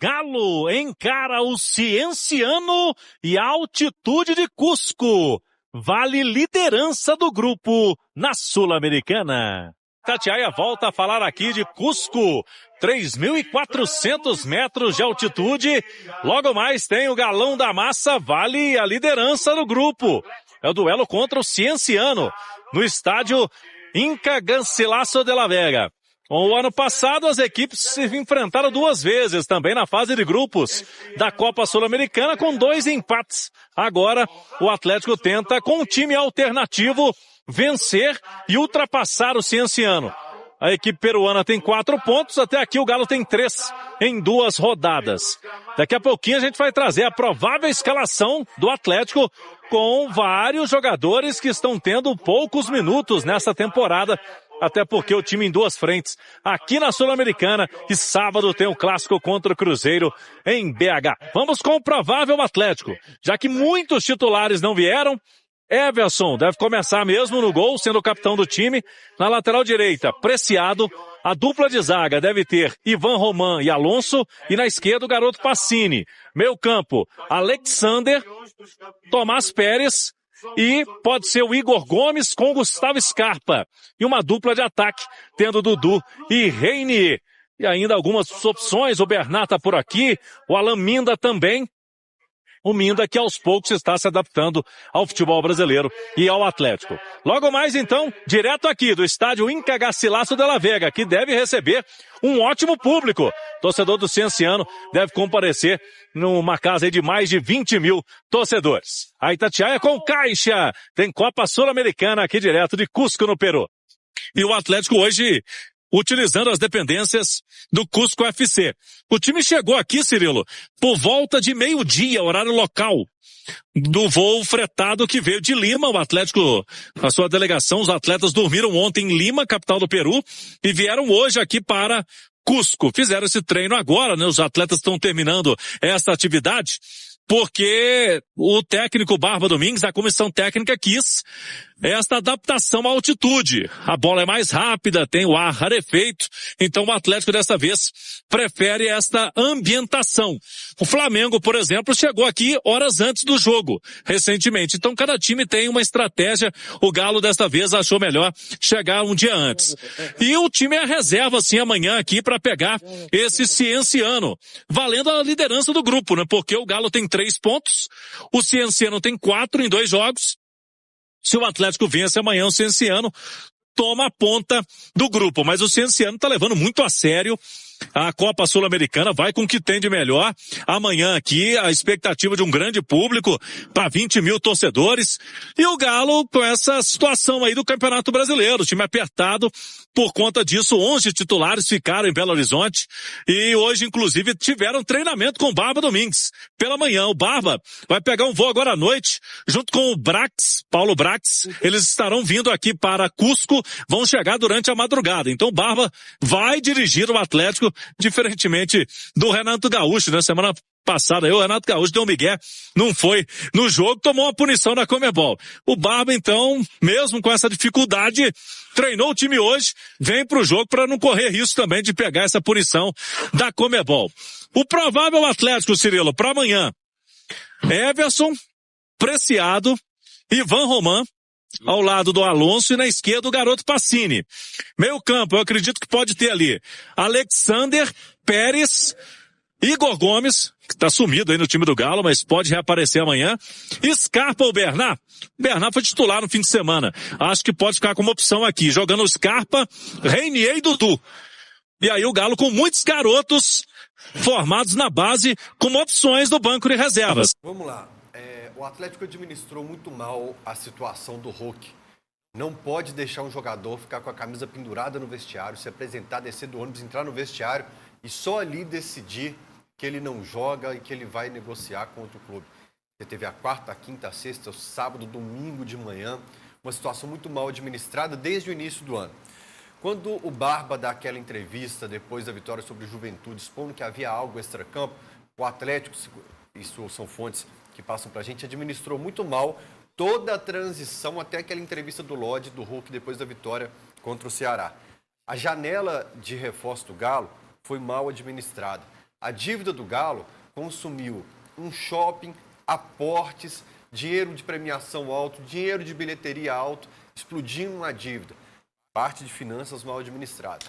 Galo encara o Cienciano e a altitude de Cusco vale liderança do grupo na Sul-Americana. Itatiaia volta a falar aqui de Cusco, 3.400 metros de altitude. Logo mais tem o Galão da Massa, vale a liderança do grupo. É o duelo contra o Cienciano, no estádio Inca Garcilaso de la Vega. O ano passado as equipes se enfrentaram 2 vezes também na fase de grupos da Copa Sul-Americana com 2 empates. Agora o Atlético tenta com um time alternativo vencer e ultrapassar o Cienciano. A equipe peruana tem 4 pontos, até aqui o Galo tem 3 em 2 rodadas. Daqui a pouquinho a gente vai trazer a provável escalação do Atlético com vários jogadores que estão tendo poucos minutos nessa temporada, até porque o time em 2 frentes aqui na Sul-Americana e sábado tem o clássico contra o Cruzeiro em BH. Vamos com o provável Atlético, já que muitos titulares não vieram. Everson deve começar mesmo no gol, sendo o capitão do time. Na lateral direita, Preciado. A dupla de zaga deve ter Ivan Roman e Alonso. E na esquerda, o garoto Pacini. Meio campo, Alexander, Tomás Pérez. E pode ser o Igor Gomes com Gustavo Scarpa. E uma dupla de ataque, tendo Dudu e Reinier. E ainda algumas opções, o Bernat tá por aqui, o Alan Minda também. O Minda que aos poucos está se adaptando ao futebol brasileiro e ao Atlético. Logo mais então, direto aqui do estádio Inca Garcilaso de la Vega, que deve receber um ótimo público. Torcedor do Cienciano deve comparecer numa casa de mais de 20 mil torcedores. A Itatiaia com Caixa, tem Copa Sul-Americana aqui direto de Cusco, no Peru. E o Atlético hoje utilizando as dependências do Cusco FC. O time chegou aqui, Cirilo, por volta de 12:00, horário local, do voo fretado que veio de Lima. O Atlético, a sua delegação, os atletas dormiram ontem em Lima, capital do Peru, e vieram hoje aqui para Cusco. Fizeram esse treino agora, né? Os atletas estão terminando essa atividade, porque o técnico Barba Domingues, a comissão técnica, quis esta adaptação à altitude. A bola é mais rápida, tem o ar rarefeito, então o Atlético dessa vez prefere esta ambientação. O Flamengo, por exemplo, chegou aqui horas antes do jogo, recentemente. Então cada time tem uma estratégia. O Galo desta vez achou melhor chegar um dia antes. E o time é reserva, assim, amanhã aqui para pegar esse Cienciano, valendo a liderança do grupo, né? Porque o Galo tem 3 pontos, o Cienciano tem 4 em 2 jogos. Se o Atlético vence amanhã, o Cienciano toma a ponta do grupo. Mas o Cienciano tá levando muito a sério a Copa Sul-Americana, vai com o que tem de melhor. Amanhã aqui, a expectativa de um grande público para 20 mil torcedores. E o Galo com essa situação aí do Campeonato Brasileiro, o time apertado. Por conta disso, 11 titulares ficaram em Belo Horizonte e hoje, inclusive, tiveram treinamento com o Barba Domingues. Pela manhã, o Barba vai pegar um voo agora à noite, junto com o Brax, Paulo Brax. Eles estarão vindo aqui para Cusco, vão chegar durante a madrugada. Então o Barba vai dirigir o Atlético, diferentemente do Renato Gaúcho, né? Semana passada, o Renato Gaúcho deu um migué, não foi no jogo, tomou uma punição da Conmebol. O Barba, então, mesmo com essa dificuldade, treinou o time hoje, vem pro jogo para não correr risco também de pegar essa punição da Conmebol. O provável Atlético, Cirilo, para amanhã, Everson, Preciado, Ivan Roman, ao lado do Alonso, e na esquerda o garoto Pacini. Meio campo, eu acredito que pode ter ali Alexander, Pérez, Igor Gomes, que está sumido aí no time do Galo, mas pode reaparecer amanhã. Scarpa ou Bernat? Bernat foi titular no fim de semana. Acho que pode ficar como opção aqui, jogando Scarpa, Reinier e Dudu. E aí o Galo com muitos garotos formados na base, como opções do banco de reservas. Vamos lá. O Atlético administrou muito mal a situação do Hulk. Não pode deixar um jogador ficar com a camisa pendurada no vestiário, se apresentar, descer do ônibus, entrar no vestiário e só ali decidir que ele não joga e que ele vai negociar com outro clube. Você teve a quarta, a quinta, a sexta, o sábado, domingo de manhã, uma situação muito mal administrada desde o início do ano. Quando o Barba dá aquela entrevista depois da vitória sobre o Juventude, expondo que havia algo extracampo, o Atlético, isso são fontes que passam para a gente, administrou muito mal toda a transição até aquela entrevista do Lodge, do Hulk, depois da vitória contra o Ceará. A janela de reforço do Galo foi mal administrada. A dívida do Galo consumiu um shopping, aportes, dinheiro de premiação alto, dinheiro de bilheteria alto, explodindo uma dívida. Parte de finanças mal administradas.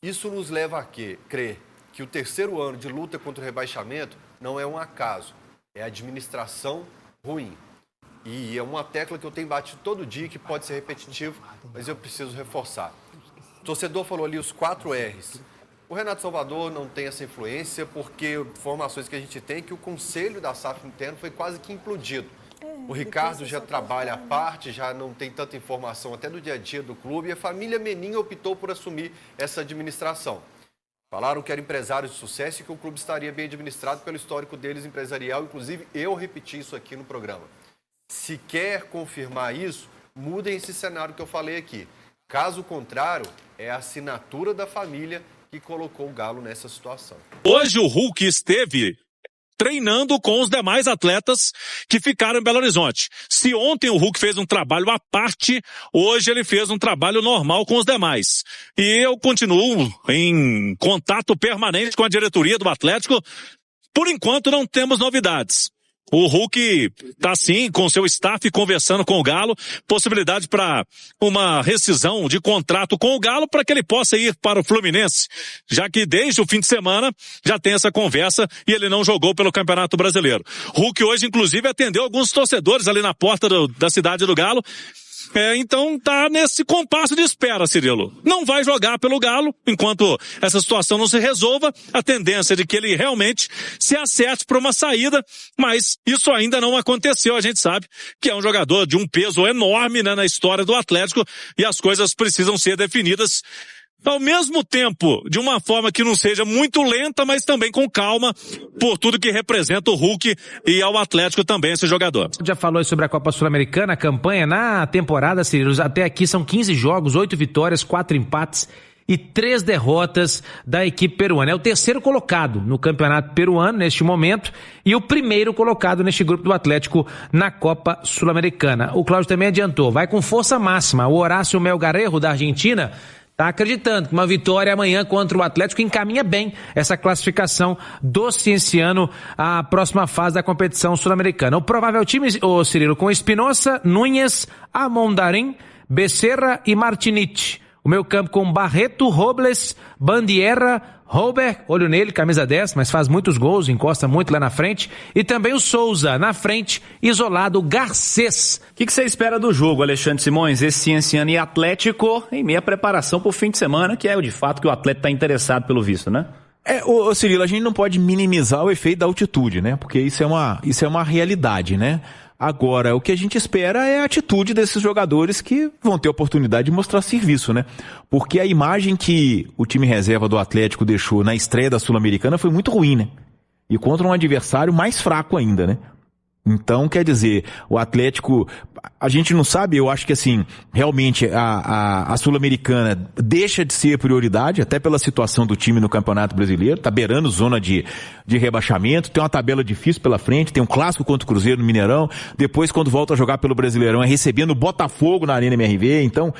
Isso nos leva a crer que o terceiro ano de luta contra o rebaixamento não é um acaso, é administração ruim. E é uma tecla que eu tenho batido todo dia, que pode ser repetitivo, mas eu preciso reforçar. O torcedor falou ali os 4 R's. O Renato Salvador não tem essa influência porque informações que a gente tem é que o conselho da SAF interno foi quase que implodido. O Ricardo já trabalha à parte, já não tem tanta informação até do dia a dia do clube e a família Menin optou por assumir essa administração. Falaram que eram empresários de sucesso e que o clube estaria bem administrado pelo histórico deles empresarial. Inclusive, eu repeti isso aqui no programa. Se quer confirmar isso, mudem esse cenário que eu falei aqui. Caso contrário, é a assinatura da família que colocou o Galo nessa situação. Hoje o Hulk esteve treinando com os demais atletas que ficaram em Belo Horizonte. Se ontem o Hulk fez um trabalho à parte, hoje ele fez um trabalho normal com os demais. E eu continuo em contato permanente com a diretoria do Atlético. Por enquanto não temos novidades. O Hulk está sim com seu staff conversando com o Galo, possibilidade para uma rescisão de contrato com o Galo para que ele possa ir para o Fluminense, já que desde o fim de semana já tem essa conversa e ele não jogou pelo Campeonato Brasileiro. Hulk hoje inclusive atendeu alguns torcedores ali na porta da cidade do Galo. Então tá nesse compasso de espera, Cirilo. Não vai jogar pelo Galo enquanto essa situação não se resolva. A tendência é de que ele realmente se acerte para uma saída, mas isso ainda não aconteceu. A gente sabe que é um jogador de um peso enorme, né, na história do Atlético e as coisas precisam ser definidas ao mesmo tempo, de uma forma que não seja muito lenta, mas também com calma, por tudo que representa o Hulk e ao Atlético também esse jogador. Já falou sobre a Copa Sul-Americana, a campanha na temporada, Cirilo, até aqui são 15 jogos, 8 vitórias, 4 empates e 3 derrotas da equipe peruana. É o terceiro colocado no campeonato peruano neste momento e o primeiro colocado neste grupo do Atlético na Copa Sul-Americana. O Cláudio também adiantou, vai com força máxima. O Horácio Melgarejo, da Argentina, está acreditando que uma vitória amanhã contra o Atlético encaminha bem essa classificação do Cienciano à próxima fase da competição sul-americana. O provável time, Cirilo, com Espinosa, Núñez, Amondarim, Becerra e Martinite. O meio campo com Barreto, Robles, Bandierra, Robert, olho nele, camisa 10, mas faz muitos gols, encosta muito lá na frente. E também o Souza, na frente, isolado, Garcês. O que você espera do jogo, Alexandre Simões? Esse Cienciano e Atlético em meia preparação para o fim de semana, que é de fato que o Atlético está interessado pelo visto, né? Cirilo, a gente não pode minimizar o efeito da altitude, né? Porque isso é uma realidade, né? Agora, o que a gente espera é a atitude desses jogadores que vão ter a oportunidade de mostrar serviço, né? Porque a imagem que o time reserva do Atlético deixou na estreia da Sul-Americana foi muito ruim, né? E contra um adversário mais fraco ainda, né? Então, quer dizer, o Atlético, a gente não sabe, eu acho que assim, realmente a Sul-Americana deixa de ser prioridade, até pela situação do time no Campeonato Brasileiro, tá beirando zona de rebaixamento, tem uma tabela difícil pela frente, tem um clássico contra o Cruzeiro no Mineirão, depois quando volta a jogar pelo Brasileirão é recebendo o Botafogo na Arena MRV, então,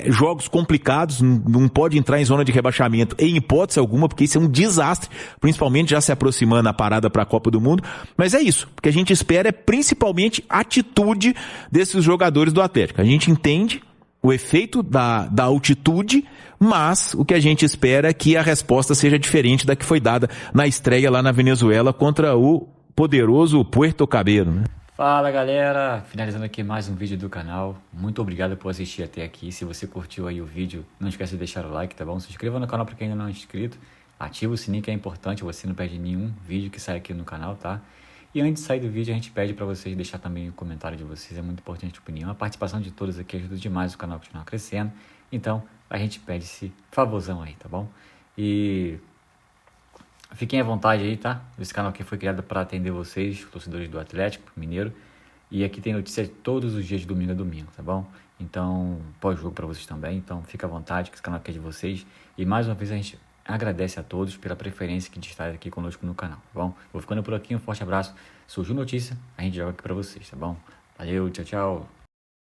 jogos complicados, não pode entrar em zona de rebaixamento em hipótese alguma, porque isso é um desastre, principalmente já se aproximando a parada para a Copa do Mundo, mas é isso, o que a gente espera é principalmente a atitude desses jogadores do Atlético. A gente entende o efeito da altitude, mas o que a gente espera é que a resposta seja diferente da que foi dada na estreia lá na Venezuela contra o poderoso Puerto Cabello, né? Fala galera, finalizando aqui mais um vídeo do canal, muito obrigado por assistir até aqui. Se você curtiu aí o vídeo, não esquece de deixar o like, tá bom? Se inscreva no canal para quem ainda não é inscrito, ativa o sininho que é importante, você não perde nenhum vídeo que sai aqui no canal, tá? E antes de sair do vídeo, a gente pede para vocês deixar também o comentário de vocês, é muito importante a opinião. A participação de todos aqui ajuda demais o canal a continuar crescendo. Então, a gente pede esse favorzão aí, tá bom? E fiquem à vontade aí, tá? Esse canal aqui foi criado para atender vocês, torcedores do Atlético Mineiro. E aqui tem notícias todos os dias de domingo a domingo, tá bom? Então, pós-jogo para vocês também. Então, fica à vontade, que esse canal aqui é de vocês. E mais uma vez a gente agradece a todos pela preferência de estar aqui conosco no canal, tá bom? Vou ficando por aqui, um forte abraço. Surgiu notícia, a gente joga aqui pra vocês, tá bom? Valeu, tchau, tchau.